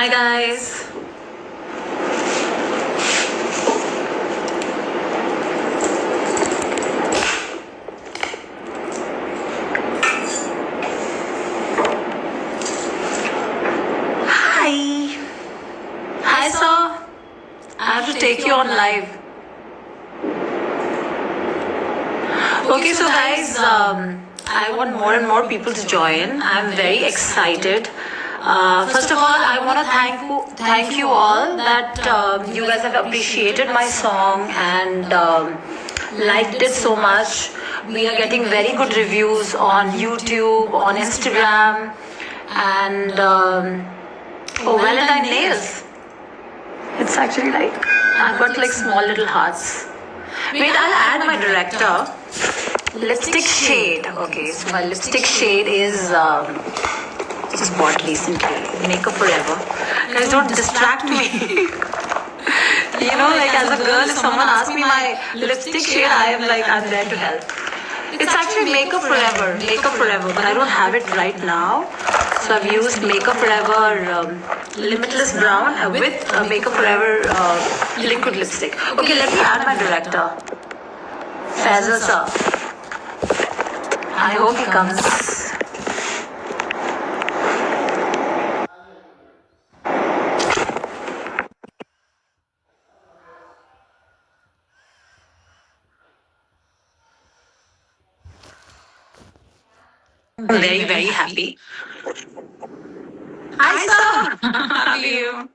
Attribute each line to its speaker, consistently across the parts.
Speaker 1: Hi guys. Hi. Hi sir. I have to take you on live. Okay, so guys, I want more and more people to join. I'm very excited. First of all, I want to thank you all that you guys have appreciated my song and liked it so much. We are getting very good reviews on YouTube, on Instagram, and oh, Valentine nails. It's actually like I've got like small little hearts. Wait, I'll add my director. Lipstick shade. Okay, so my lipstick shade is just bought recently. Makeup Forever. Guys, don't distract me. Like as a girl, if someone asks me my lipstick shade, I'm there to help. It's actually Makeup Forever. Makeup Forever, but I don't have it right now. So I've used Makeup Forever Limitless Brown with Makeup Forever liquid lipstick. Okay, let me add my director. Faisal sir. I hope he comes. I'm very, very happy. Hi, sir. How are you?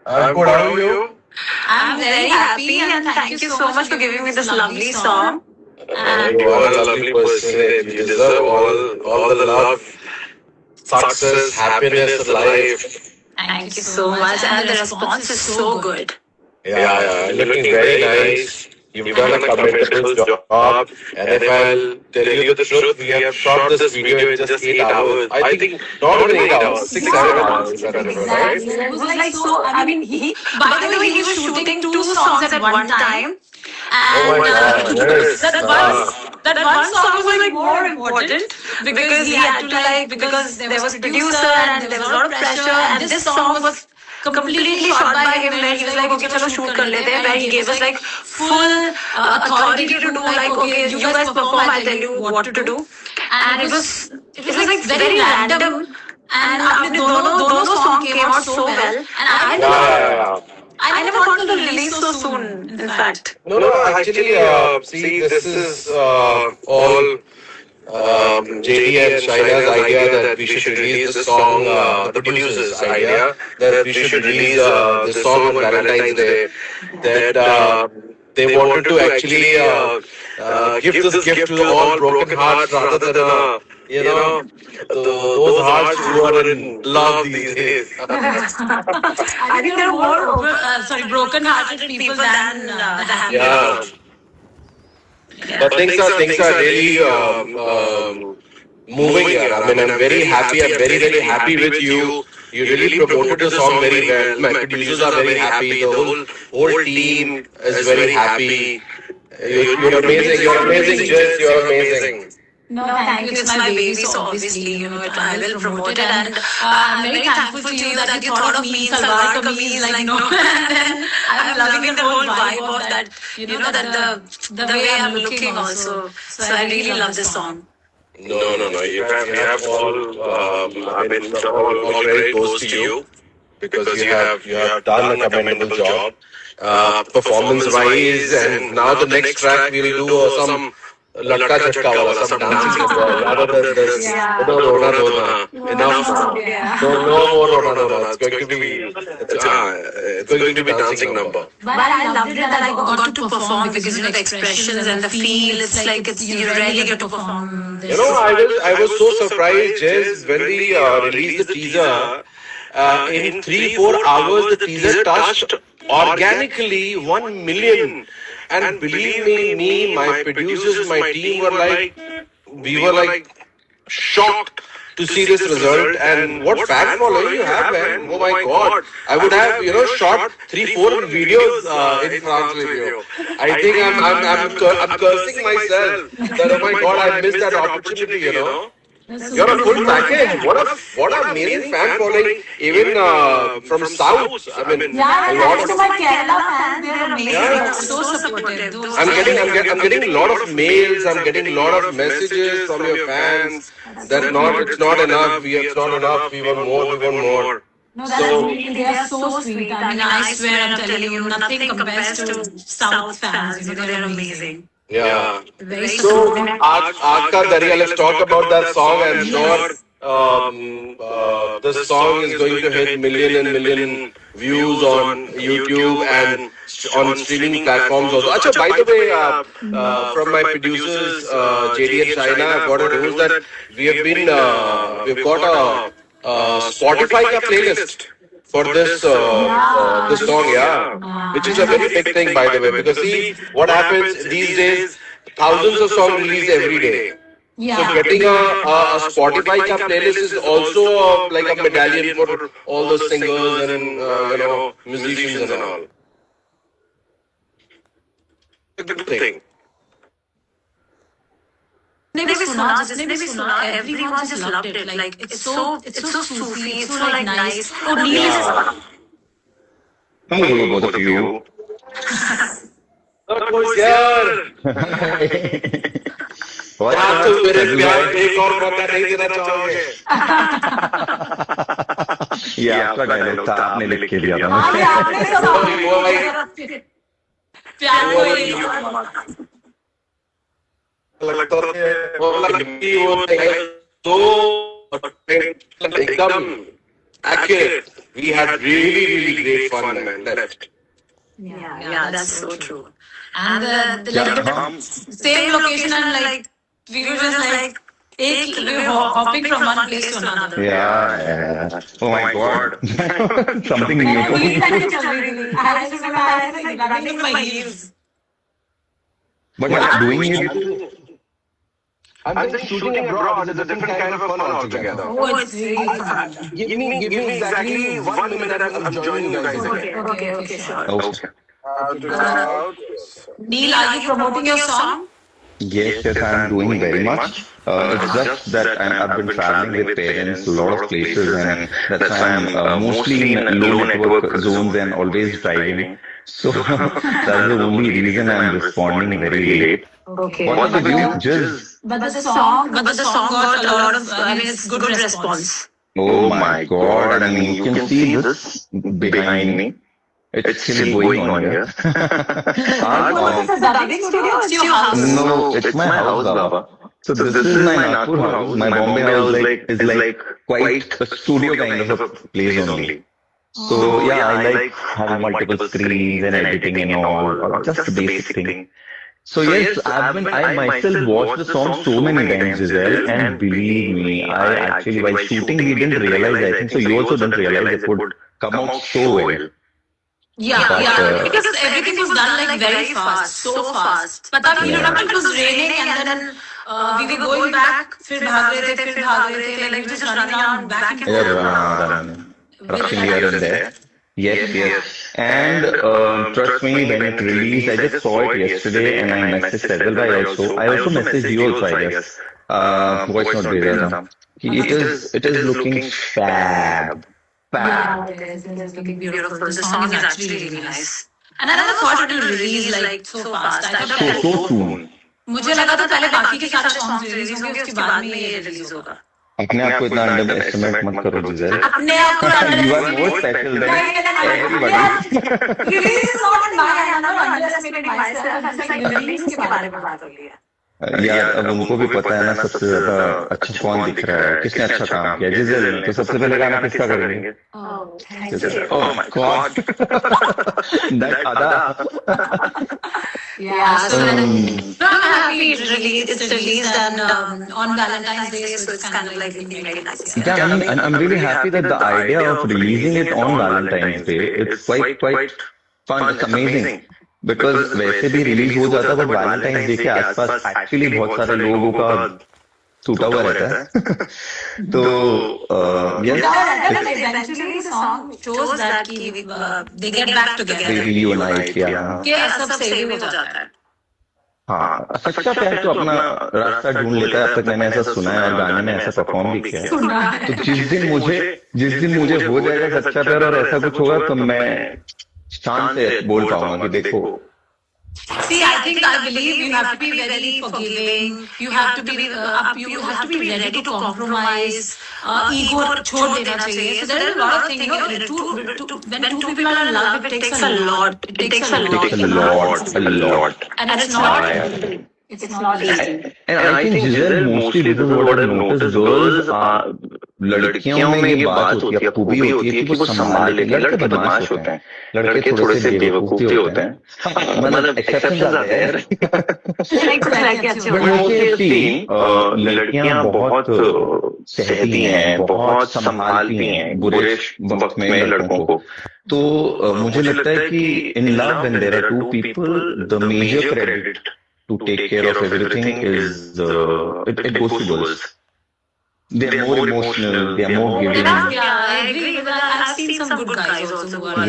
Speaker 2: I'm good. How are you?
Speaker 1: I'm very happy and thank you so much for giving me this lovely song. And
Speaker 2: You are a lovely person. You deserve all the love, success, happiness in life.
Speaker 1: thank you so much. And the response is so good.
Speaker 2: Yeah. You're looking very nice. You've done a commendable job. And if I'll tell you the truth, we have shot this video in just 8 hours. I think not even 8 hours, 6, 7 hours. Right?
Speaker 1: It was like so. I mean, by the way, he was shooting two songs at one time.
Speaker 2: Oh my God. Yes.
Speaker 1: That one song was like more important because he had to because there was a producer and there was a lot of pressure, and this song was completely shot by him where he was like, okay, chalo shoot kar lete hain, where he gave us like full authority to do like, okay, you guys perform, I'll tell you what to do. And it was like very random, and dono song came out so well, and I never thought it would release so soon, in fact.
Speaker 2: No, actually, see, this is all JD and Shaina's idea that we should release the song, the producer's idea that we should release the song on Valentine's Day. That they wanted to actually give this gift to all broken hearts rather than those hearts who are in love these days.
Speaker 1: I think there are more broken-hearted people than the happy.
Speaker 2: Yeah. But things are really moving here. I mean, I'm very happy. I'm very, very happy with you. You really promoted the song very well. My producers are very happy. The whole team is very happy. You're amazing. You're amazing, Jess. You're amazing.
Speaker 1: No, thank you. It's my baby, so obviously, I will promote it. And I'm very thankful to you that you thought of me in Salwar Kameez, and then I'm loving the whole vibe of that, that the way I'm looking also. So I really love this song.
Speaker 2: No. You have all credit goes to you because you have done a commendable job, performance wise, and now the next track we'll do some latka chatka wala, some dancing rather than this. Rona dona. Enough. No more rona dona. It's going to be dancing number.
Speaker 1: But I loved it that I got to perform because the expressions and the feel. It's like you rarely get to perform this.
Speaker 2: I was so surprised, Jess, when we released the teaser. In 3-4 hours, the teaser touched organically 1 million. And believe me, my producers, my team we were like shocked to see this result. And what fan following you have, man! Oh my God! I would have shot 3-4 videos in France with you. I think I'm cursing myself that oh my God, I missed that opportunity. You're a full package. What a amazing fan following, even from South. I mean,
Speaker 1: Yeah,
Speaker 2: a
Speaker 1: and
Speaker 2: lot
Speaker 1: thanks to
Speaker 2: of.
Speaker 1: my Kerala fans, they're amazing.
Speaker 2: Yeah.
Speaker 1: They're so supportive. Those
Speaker 2: I'm getting a lot of mails. I'm getting a lot of messages from your fans that not it's not enough. It's not enough. We want more. We want more.
Speaker 1: No, that's
Speaker 2: So
Speaker 1: really, they are so sweet. I mean, I swear, I'm telling you, nothing compares to South fans. They're amazing.
Speaker 2: yeah.
Speaker 1: Very
Speaker 2: So
Speaker 1: supportive.
Speaker 2: Aaj Ka Darya, let's talk about that song. I'm sure this song is going to hit million and million views on YouTube and on streaming platforms also. Acha, by the way, from my producers, JD and China, I've got a news that we've got a Spotify ka playlist for this song, yeah, which is a very big thing, by the way, because see what happens these days, thousands of songs released every day. So
Speaker 1: Yeah.
Speaker 2: getting a Spotify ka playlist is also like a medallion for all the singers and musicians and all. It's a good thing.
Speaker 1: जिसने भी सुना, everyone just loved it. Like it's so Sufi, it's so like nice. Oh, Neil is
Speaker 3: Hello, both of you.
Speaker 2: Oh, यार
Speaker 3: What's
Speaker 2: आप
Speaker 3: up,
Speaker 2: तो मेरे प्यार
Speaker 3: everyone?
Speaker 2: एक और मौका नहीं देना चाहोगे?
Speaker 3: ये आपका डायलॉग था, आपने लिख के दिया था
Speaker 1: हाँ,
Speaker 3: मुझे।
Speaker 1: ये आपने तो
Speaker 2: वो भाई
Speaker 1: प्यार
Speaker 2: वो
Speaker 1: को
Speaker 2: लगता है वो लड़की वो तो एकदम accurate. We had really great fun and left.
Speaker 1: Yeah, that's so true. And the
Speaker 3: Yeah,
Speaker 1: like, same location and like we were just like we were hopping from one place to another.
Speaker 3: yeah. Oh my God. Something new.
Speaker 1: I just remember I was like running my heels.
Speaker 3: But yeah, doing it.
Speaker 2: I'm just shooting abroad. It's a different kind of fun altogether.
Speaker 1: Oh, it's really fun.
Speaker 2: Give me exactly 1 minute. I'm joining you guys again.
Speaker 1: Okay, sure.
Speaker 3: Okay.
Speaker 1: Neil, are you promoting your song?
Speaker 3: Yes, I'm doing very much. It's just that I've been traveling with parents a lot of places, and that's why I'm mostly in low network zones and always driving. So that's the only reason I'm responding very late.
Speaker 1: Okay.
Speaker 3: What's with you, Jiz?
Speaker 1: But the song got a lot of, I mean, it's good response.
Speaker 3: Oh my God! I mean, you can see this behind me. It's still going on here.
Speaker 1: It's your house.
Speaker 3: No, it's my house, Baba. So this is my Nagpur house. My Bombay house is like quite a studio kind of a place only. So yeah, I like having multiple screens and editing and all, just the basic thing. So yes, I myself watched the song so many times, Giselle, and believe me, I actually while shooting we didn't realize. I think so. You also didn't realize it would come out so well.
Speaker 1: Yeah, because everything was done like very fast, so fast. But I mean, remember it was raining and then we were going back, फिर भाग रहे थे, like we just running around back and forth.
Speaker 3: Rushing here and there. Yes. And trust me, when it released, I just saw it yesterday and I messaged several guys also. I also messaged you also, I guess. Voice note भेजा था. It is looking fab.
Speaker 1: Yeah, it is looking beautiful. The song is actually really nice. And I never thought it would release like so fast. I thought
Speaker 3: So soon.
Speaker 1: मुझे लगा था पहले बाकी के सारे songs release होंगे उसके बाद में ये रिलीज होगा.
Speaker 3: अपने आप को इतना अंडर एस्टिमेट मत करो जिzel.
Speaker 1: अपने आप को
Speaker 3: You are more special than everybody.
Speaker 1: Release is not in my hand. I'm not underestimating myself. It's like release के बारे में बात हो रही है.
Speaker 3: यार अब उनको भी पता है ना सबसे ज्यादा अच्छा कौन दिख रहा है, किसने अच्छा काम किया. जिzel ने तो सबसे पहले गाना किसका करेंगे?
Speaker 1: Oh, thank you.
Speaker 3: Oh my God. That Ada.
Speaker 1: Yeah, so I'm happy it's released and on Valentine's Day, so it's kind of like looking very nice.
Speaker 3: Yeah, I'm really happy that the idea of releasing it on Valentine's Day, it's quite fun. It's amazing. Because वैसे भी release हो जाता है, but Valentine's day के आसपास actually बहुत सारे लोगों का छूटा हुआ रहता है. तो yes,
Speaker 1: eventually the song shows that they get back together.
Speaker 3: they reunite. Yeah.
Speaker 1: कि सब सही हो जाता है.
Speaker 3: हाँ, सच्चा प्यार तो अपना रास्ता ढूंढ लेता है। अब तक मैंने ऐसा सुना है और गाने में ऐसा परफॉर्म भी किया है। तो जिस दिन मुझे हो जाएगा सच्चा प्यार और ऐसा कुछ होगा, तो मैं शान से बोल पाऊंगा कि देखो।
Speaker 1: See, I believe you have to be very forgiving. You have to be you have to be ready to compromise. Ego छोड़ देना चाहिए. So there are a lot of things. When two people are in love, it takes a lot. It takes a lot. And it's not. It's not easy.
Speaker 3: And I think Giselle, mostly this is what I've noticed, girls are, लड़कियों में ये बात होती है, खूबी होती है कि वो संभाल लेती है। लड़के बदमाश होते हैं, लड़के थोड़े से बेवकूफ भी होते हैं। मतलब एक्सेप्शंस आते हैं। बट मोस्टली लड़कियां बहुत सहती हैं, बहुत संभालती हैं बुरे वक्त में लड़कों को। तो मुझे लगता है कि in love when there are two people, the major credit to take care of everything is it goes to girls. They are more emotional, they are more giving.
Speaker 1: Yeah, I agree with that. I've seen some good guys also who are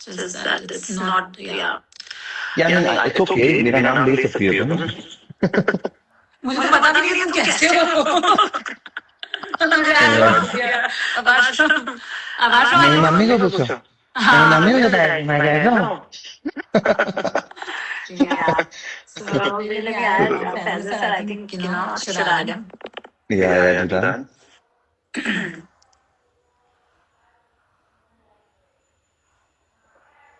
Speaker 1: just that it's not
Speaker 3: I mean, it's okay. मेरा नाम ले सकती हो तुम।
Speaker 1: मुझे तो पता नहीं तुम कैसे हो।
Speaker 3: मेरी मम्मी को पूछो, मेरी मम्मी को बताया मैं कैसा हूँ।
Speaker 1: Yeah. So we really add Faisal sir. I think should add him.
Speaker 3: Yeah, do that.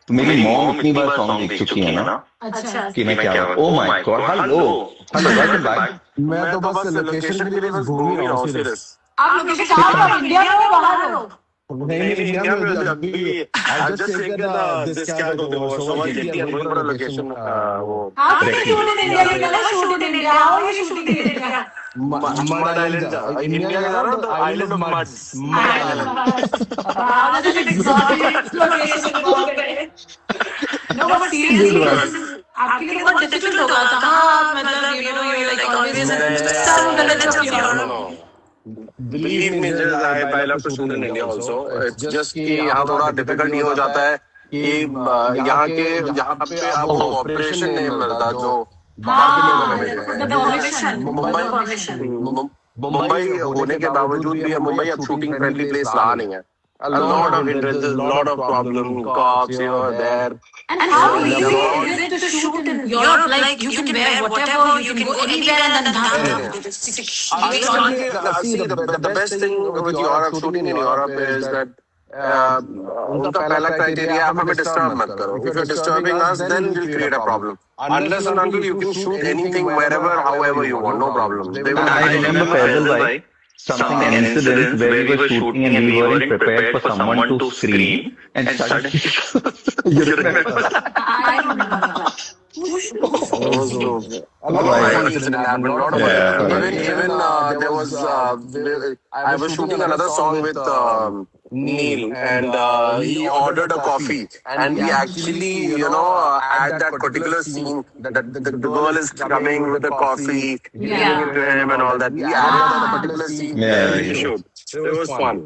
Speaker 3: तो मेरी मॉम इतनी बार सॉन्ग देख चुकी है ना कि मैं क्या, oh my God, hello welcome back.
Speaker 4: मैं तो बस लोकेशन के लिए बस घूम ही रहा हूँ सिर्फ।
Speaker 1: आप लोकेशन कहाँ हो? इंडिया में हो बाहर हो?
Speaker 4: नहीं इंडिया में अभी आई जस्ट चेक दिस क्या बोलते हैं so one jetty and one location वो
Speaker 1: आप शूट इन इंडिया निकला, शूट इन इंडिया आओ, ये shooting in India
Speaker 4: mud island India का नाम तो island of mud
Speaker 1: wow, that's an exotic location बोल नो बट सीरियसली आपके लिए बहुत डिफिकल्ट होगा कहाँ, मतलब you know you like always some minutes of your
Speaker 4: Believe me, I love to shoot in India also. It's just कि यहाँ थोड़ा difficult ये हो जाता है कि यहाँ पे आपको ऑपरेशन नहीं मिलता जो बाहर के मुंबई होने के बावजूद भी मुंबई अब शूटिंग फ्रेंडली प्लेस रहा नहीं है। A lot of hindrances, lot of problems, cops here, there.
Speaker 1: And how easy is it to shoot in Europe? Like you can wear whatever, you can go anywhere and then
Speaker 4: See, the best thing with Europe, shooting in Europe is that उनका पहला criteria है हमें disturb मत करो. If you're disturbing us, then we'll create a problem. Unless and until you can shoot anything wherever, however you want, no problem.
Speaker 3: I remember Faisal bhai, an incident where we were shooting and we weren't prepared for someone to scream and suddenly you remember?
Speaker 1: I don't remember that.
Speaker 4: A lot of funny incidents happened. Even there was I was shooting another song with Neil, and he ordered a coffee, and we actually had that particular scene that the girl is coming with the coffee, giving it to him and all that. We added that particular scene.
Speaker 3: Yeah,
Speaker 4: We showed. It was fun.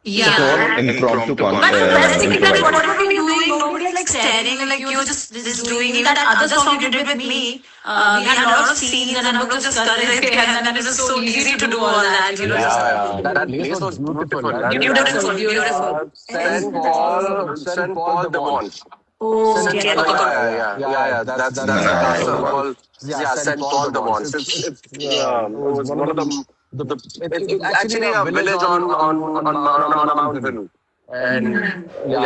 Speaker 1: Yeah.
Speaker 3: Impromptu
Speaker 1: But the best thing is that what were we doing? Nobody like staring, like you were just doing that other song you did with me. We had a lot of scenes and I was just coloring and then it was so easy to do all that. You know,
Speaker 4: That place was beautiful.
Speaker 1: Beautiful.
Speaker 4: Saint Paul de Mont.
Speaker 1: Oh,
Speaker 4: Yeah. That's Saint Paul. Yeah, Saint Paul de Mont. It was one of it's actually a village on a mountain. And the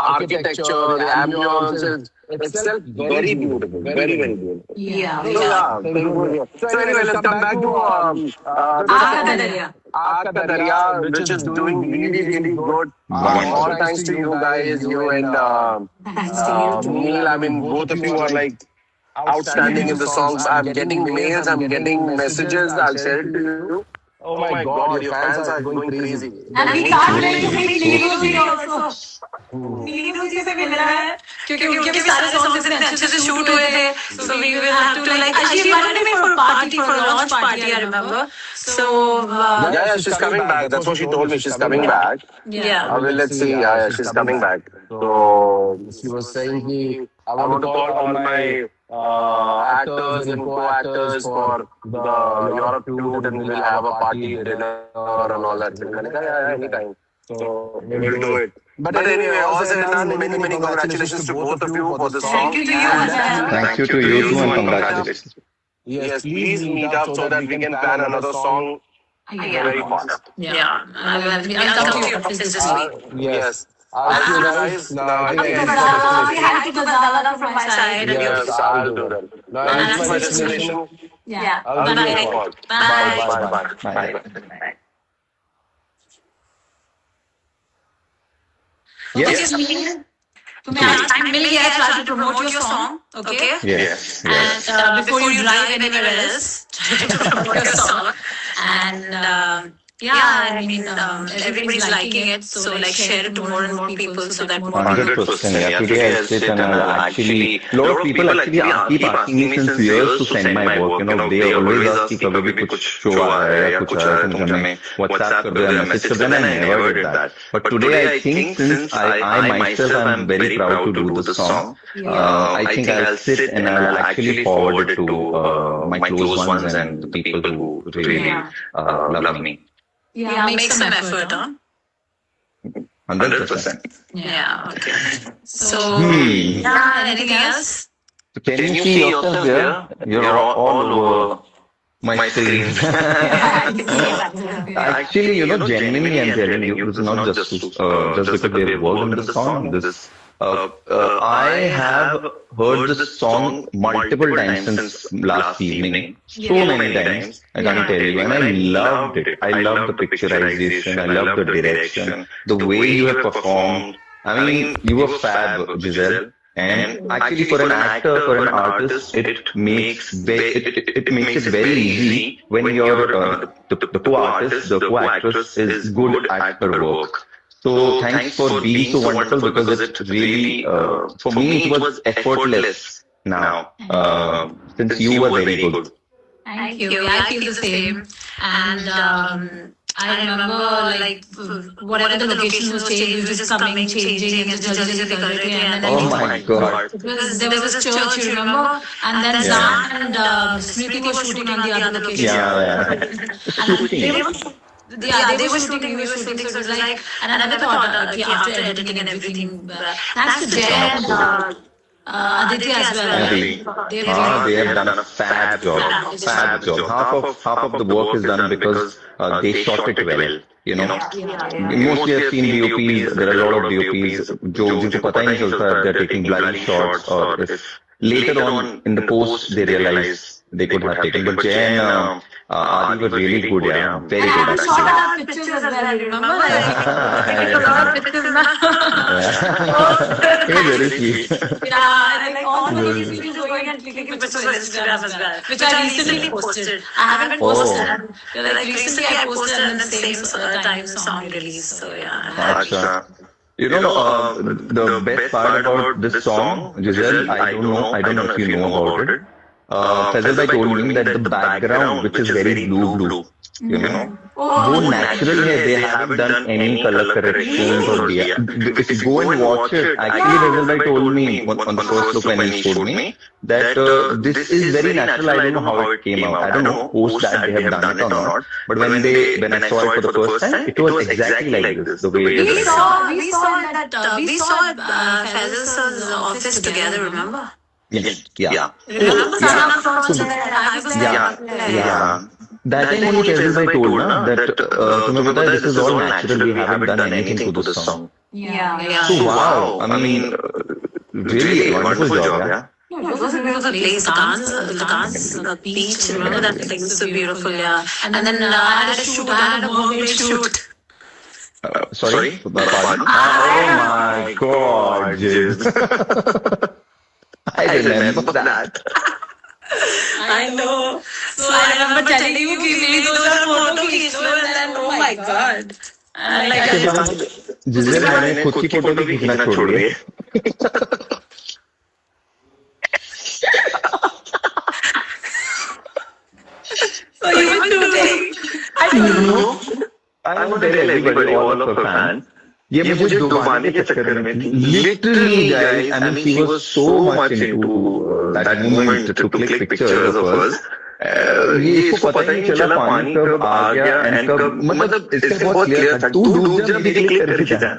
Speaker 4: architecture, the ambience, it's very beautiful. Very beautiful.
Speaker 1: Yeah.
Speaker 4: So anyway, let's come back to Aapka Darya, which is doing really good. All thanks to you guys, you and Neil. I mean, both of you are like outstanding in the songs. I'm getting mails, I'm getting messages. I'll share it to you. Oh my God, your fans are going crazy.
Speaker 1: And we can't wait to meet Neenu ji also.
Speaker 4: Hmm.
Speaker 1: Neenu जी से मिलना है क्योंकि उनके भी सारे songs इतने अच्छे से शूट हुए थे. So we will have to like. She invited me for a party, for a launch party. I remember. So
Speaker 4: Yeah, she's coming back. That's what she told me. She's coming back.
Speaker 1: yeah.
Speaker 4: Well, let's see. Yeah, she's coming back. So she was saying, I want to call all my actors and co-actors for the Europe tour, and we'll have a party, dinner, and all that. Yeah, anytime. So we'll do it. But anyway, all said and done, many, many congratulations to both of you for this song.
Speaker 1: Thank you to you as well.
Speaker 3: Thank you to you too and congratulations.
Speaker 4: Yes, please meet up so that we can plan another song very fast.
Speaker 1: Yeah. I'll come to your office this week.
Speaker 4: Yes. I'll see you guys. Now, I think I
Speaker 1: Say
Speaker 4: reached my destination.
Speaker 1: hi to Gazala from my side. And
Speaker 4: Yes, I'll do that. Now I reached my destination.
Speaker 1: Yeah.
Speaker 4: I'll give you a call.
Speaker 1: Bye.
Speaker 4: Bye.
Speaker 3: Bye.
Speaker 1: Okay,
Speaker 3: Yes.
Speaker 1: so तुम्हें time मिल गया है try to promote your song, okay?
Speaker 3: Yes. Yes.
Speaker 1: And before you drive anywhere else, try to promote your song. And yeah, I mean, everybody's liking it, so like share it to more and more people so that more people.
Speaker 3: 100%. Yeah. Today I sit and actually, lot of people actually keep asking me since years to send my work. You know, they always ask कि कभी भी कुछ show आ रहा है या कुछ आ रहा है तुम हमें WhatsApp कर दो या message कर देना. I never did that. But today I think since I myself am very proud to do the song, I think I'll sit and I'll actually forward it to my close ones and the people who really love me.
Speaker 1: Yeah, make some effort, huh?
Speaker 3: 100%.
Speaker 1: Yeah, okay. So, yeah, anything else?
Speaker 3: So can you see yourself there? You're all over my screen. Actually, you know, genuinely, I'm telling you, this is not just because we have worked on the song. I have heard this song multiple times since last evening. So many times, I can't tell you. And I loved it. I loved the picturization. I loved the direction. The way you have performed. I mean, you were fab, Giselle. And actually, for an actor, for an artist, it makes it very easy when you're the co-artist, the co-actress is good at her work. So thanks for being so wonderful because it really, for me, it was effortless now, since you were very good.
Speaker 1: Thank you. Yeah, I feel the same. And I remember, like, whatever the location was changed, we were just coming, changing, and just jaldi jaldi kar rahe the. And then
Speaker 3: Oh my God.
Speaker 1: there was a church, you remember? And then Zan and Smriti were shooting on the other location.
Speaker 3: Yeah.
Speaker 1: They were shooting, we were shooting, so it was like, and I never thought, after editing and everything, thanks to Jay and Aditya as well.
Speaker 3: They have done a fab job. Half of the work is done because they shot it well. You know, mostly I've seen DOPs. There are a lot of DOPs. जिनको पता ही नहीं चलता, they're taking blind shots, or if later on in the post they realize they could have taken. But Jay and Adi were really good. Yeah, very good.
Speaker 1: And shot our pictures as well. Remember? We took a lot of pictures now.
Speaker 3: Very sweet.
Speaker 1: Yeah, and like all the videos going and clicking pictures on Instagram as well, which I recently posted. I haven't posted. Like recently I posted and then same time song release. So yeah.
Speaker 3: Acha. You know, the best part about this song, Giselle, I don't know if you know about it. Faisal bhai told me that the background, which is very blue, you know, वो natural है. They haven't done any color corrections or if you go and watch it, actually Faisal bhai told me on the first look when he showed me that this is very natural. I don't know how it came out. I don't know post that they have done it or not. But when I saw it for the first time, it was exactly like this. The way it is.
Speaker 1: We saw Faisal's office together. Remember?
Speaker 3: Yes. Yeah.
Speaker 1: Remember?
Speaker 3: Yeah. That time only Faisal bhai told na that तुम्हें पता है this is all natural. We haven't done anything to this song.
Speaker 1: Yeah.
Speaker 3: So wow. I mean, really wonderful job. Yeah.
Speaker 1: It was a place, the dance, the beach. Remember that place was so beautiful, yeah. And then I had a shoot. I had a mermaid shoot.
Speaker 3: Sorry? Pardon? Oh my God, Jiz. I remember that.
Speaker 1: I know. So I remember telling you कि मेरी 2 4 photo खींच लो my god. And like,
Speaker 3: उसके बाद जिस दिन मैंने खुद की फोटो भी खींचना छोड़ दिए,
Speaker 1: so you were doing. I don't know.
Speaker 3: I want to tell everybody, all of her fans, ये मुझे डुबाने के चक्कर में थी. Literally, guys, I mean, she was so much into that moment to click pictures of us. ये इसको पता ही नहीं चला पानी कब आ गया and कब, मतलब इससे बहुत क्लियर था, तू डूब जा, भी क्लिक करके जा.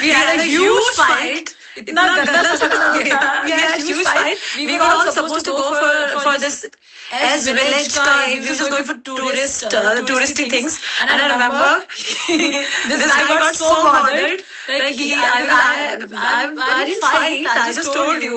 Speaker 1: We had a huge fight. इतना गंदा सा हो गया. We had a huge fight. We were all supposed to go for this S village ka. We were just going for touristy things. And I remember this guy got so bothered. Like I didn't fight. I just told you.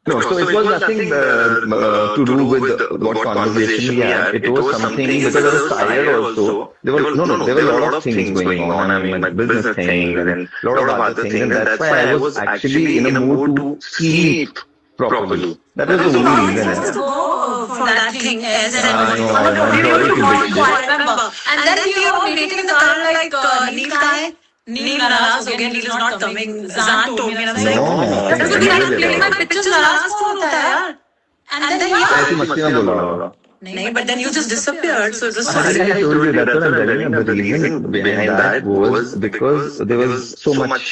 Speaker 3: No, so it was nothing to do with what conversation we had. It was something because I was tired also. There were there were a lot of things going on. I mean, like business things and a lot of other things, and that's why I was actually in a mood to sleep properly. That was the only reason.
Speaker 1: Just go for that thing.
Speaker 3: I
Speaker 1: remember. And then we were waiting in the car like Neil ka hai. Neil naraz ho gaya. Neil is not coming. Zan told me. And I was like, my pictures naraz kaun hota hai yaar? And then
Speaker 3: ऐसी मस्ती में बोला होगा.
Speaker 1: नहीं, but then you just disappeared. So it was
Speaker 3: I told you that's what I'm telling you. But the reason behind that was because there was so much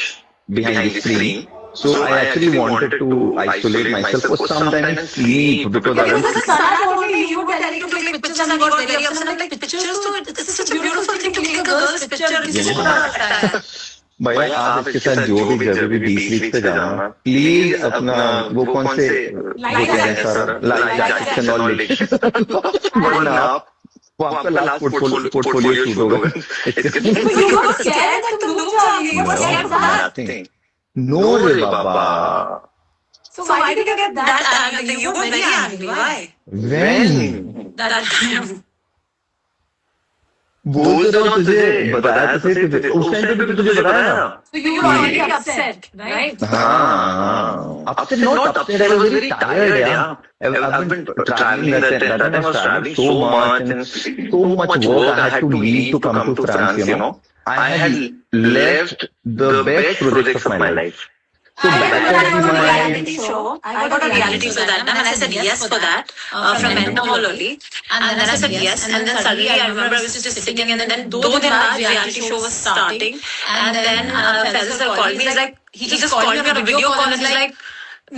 Speaker 3: behind the screen. So I actually wanted to isolate myself for some time and sleep because I was.
Speaker 1: You were telling to click pictures and I got very upset. I'm like, pictures? So it's such a beautiful thing to click a girl's picture. किसी को बुरा लगता है.
Speaker 3: भैया आप इसके साथ जो भी जब भी 20 वीक पे जाना, प्लीज अपना वो कौन से वो क्या है सर, लाइक जैक्सन और लिख, वरना आप वो आपका लास्ट पोर्टफोलियो शूट होगा.
Speaker 1: You were scared that तुम लोग जाओगे. You were scared of that.
Speaker 3: Nothing. No रे बाबा.
Speaker 1: So why did you get that angry? You were very angry. Why?
Speaker 3: When?
Speaker 1: That kind of.
Speaker 3: बोल तो रहा हूँ तुझे, बताया तो सही तुझे, उस टाइम पे भी तुझे बताया.
Speaker 1: So you were already upset, right?
Speaker 3: हाँ. Upset, not upset. I was very tired. Yeah. I've been traveling that time. I was traveling so much and so much work I had to leave to come to France. You know, I had left the best projects of my life. So
Speaker 1: I
Speaker 3: that
Speaker 1: got
Speaker 3: was
Speaker 1: a
Speaker 3: my.
Speaker 1: reality show. I got a reality show that time, and I said yes for that from Endemol only. And then I said yes, and then suddenly I remember I was just sitting, and then 2 दिन बाद reality show was starting, and then Faisal sir called me. He's like, he just called me on a video call, and he's like,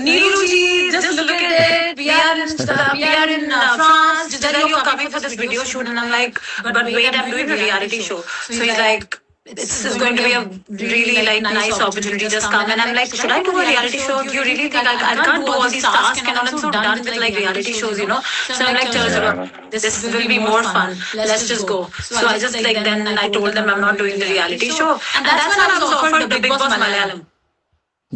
Speaker 1: Neeru ji, just look at it. We are in France. Just tell you are coming for this video shoot, and I'm like, but wait, I'm doing a reality show. So he's like, this is going to be a really like nice opportunity. Just come, and I'm like, should I do a reality show? Do you really think I can't do all these tasks and all? I'm so done with like reality shows, you know. So I'm like, chalo, this will be more fun. Let's just go. So I just like then I told them I'm not doing the reality show, and that's when I was offered the Big Boss Malayalam.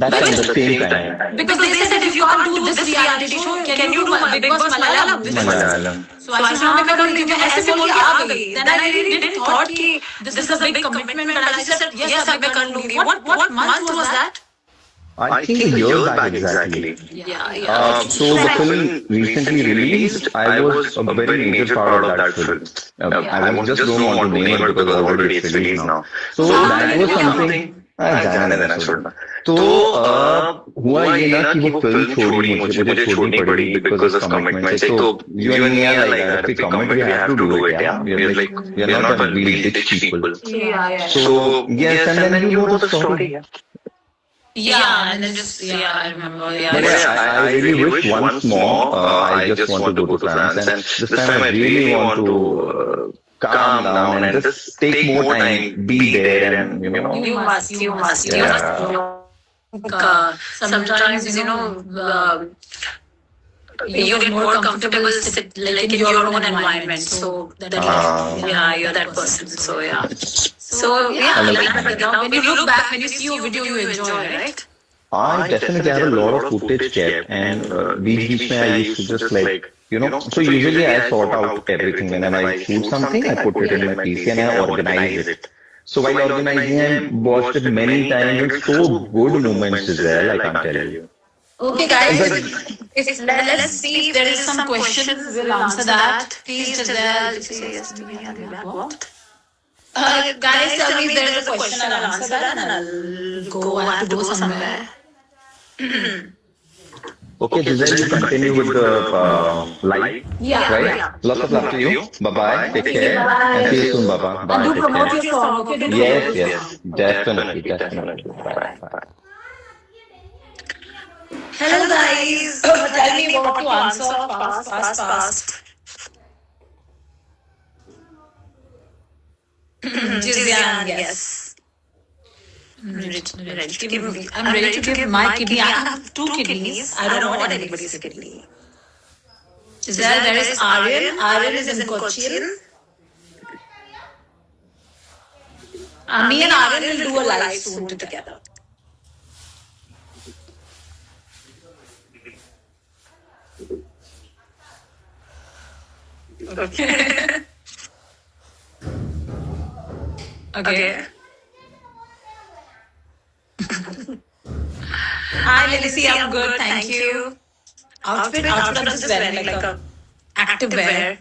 Speaker 3: That's at the same time.
Speaker 1: Because they said if you can't do this reality show, can you do Big Boss Malayalam?
Speaker 3: Malayalam.
Speaker 1: So I said, मैं कर लूँगी. मैं ऐसे बोल के आ गई. Then I really didn't thought कि this is a big commitment. But I just said yes, मैं कर लूँगी. What month was that?
Speaker 3: I think a year back exactly.
Speaker 1: Yeah.
Speaker 3: So the film recently released. I was a very major part of that film. I just don't want to name it because already it's released now. So that was something. जाने देना छोड़ना. तो हुआ ये ना कि वो film छोड़ी मुझे छोड़नी पड़ी because of commitments. So you and me are like that. If we commit, we have to do it. Yeah, we are not really rich people.
Speaker 1: Yeah.
Speaker 3: So yes, and then you know the story.
Speaker 1: Yeah, and then just I remember.
Speaker 3: But yeah, I really wish once more. I just want to go to France, and this time I really want to. Calm down and just take more time, be there, and you know.
Speaker 1: You must. Sometimes you know you get more comfortable like in your own environment. So that you're that person. So yeah. So yeah. Now when you look back, when you see your video, you enjoy, right?
Speaker 3: I definitely have a lot of footage kept, and these I used to just like. You know, so usually I sort out everything. Whenever I shoot something, I put it in my PC and I organize it. So while organizing, I watched it many times. It's so good moments as well, I can't tell you.
Speaker 1: Okay, guys. Let's see if there is some questions. We'll answer that. Please, Giselle. Say yes to me. I'll be back. What? Guys, tell me if there is a question. I'll answer that, and I'll go. I have to go somewhere.
Speaker 3: Okay, Giselle, you continue with the live,
Speaker 1: Yeah.
Speaker 3: right?
Speaker 1: Yeah.
Speaker 3: Lots of love to you. Bye-bye. Take care.
Speaker 1: Bye.
Speaker 3: And see you soon, Baba.
Speaker 1: And
Speaker 3: Bye.
Speaker 1: do
Speaker 3: Take
Speaker 1: promote
Speaker 3: care.
Speaker 1: your song. Okay. Do
Speaker 3: Yes,
Speaker 1: promote your
Speaker 3: yes.
Speaker 1: song.
Speaker 3: Definitely, definitely. Bye. Bye.
Speaker 1: Hello, guys. Tell me what to answer. Fast. Jizyan, yes. I'm ready to give my kidney. I have two kidneys. I don't want anybody's kidney. There is Aryan. Aryan is in Cochin. Me and Aryan will do a live soon together. Okay. Okay. Hi, Lily. I'm good. Thank you. Outfit. I'm just wearing like a active wear.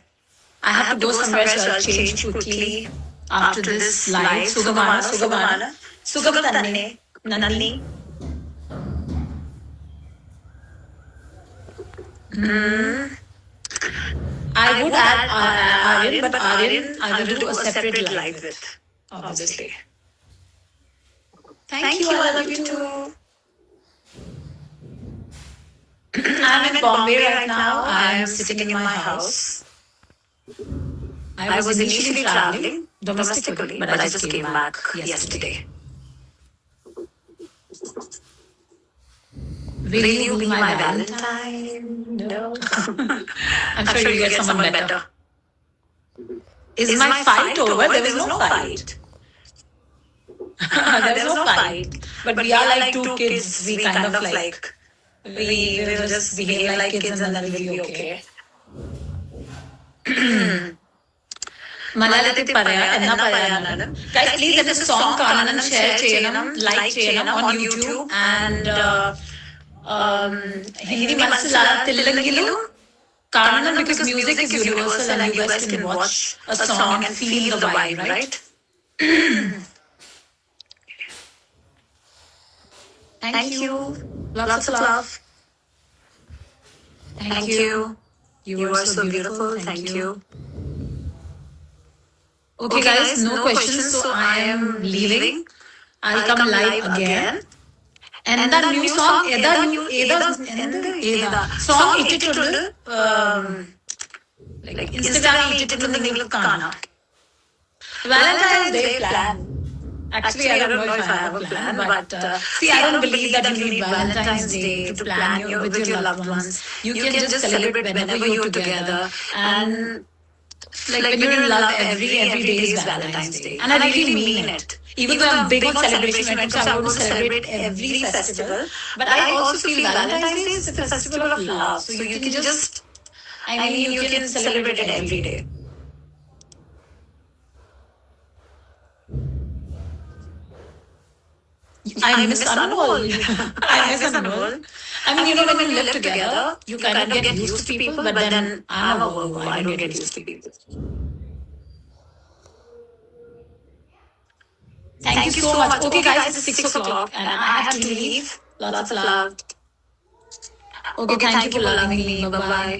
Speaker 1: I have to go somewhere, so I'll change quickly after this live. Sugamana. Sugam Tanne. Nandini. I would add Aryan, but Aryan I will do a separate live with, obviously. Thank you. I love you too. I'm in Bombay right now. I am sitting in my house. I was initially traveling domestically, but I just came back yesterday. Will you be my Valentine? No. I'm sure you'll get someone better. Is my fight over? There was no fight. There was no fight. But we are like two kids. We kind of like, we will just behave like kids and then we'll be okay. Malayalathi paraya, enna parayanam. Guys, please let the song കാണണം, share ചെയ്യണം, like ചെയ്യണം on YouTube and Hindi മനസ്സിലാകത്തില്ലെങ്കിലും കാണണം because music is universal and you guys can watch a song and feel the vibe, right? Thank you. Lots of love. Thank you. You are so beautiful. Thank you. Okay, guys, no questions, so I am leaving. I'll come live again. And that new song, song ഇട്ടിട്ടുണ്ട് like Instagram ഇട്ടിട്ടുണ്ട് നിങ്ങൾ കാണാം. Valentine's Day plan. Actually, I don't know if I have a plan, but see, I don't believe that you need Valentine's Day to plan with your loved ones. You can just celebrate whenever you're together, and like when you're in love, every day is Valentine's Day, and I really mean it. Even though I'm big on celebration when it comes, I want to celebrate every festival, but I also feel Valentine's Day is a festival of love. So you can just, you can celebrate it every day. I miss Anmol. I miss Anmol. I mean, you know, when you live together, you kind of get used to people, but then I'm a Virgo. I don't get used to people. Thank you so much. Okay, guys, it's 6 o'clock and I have to leave. Lots of love. Okay, thank you for loving me. Bye-bye.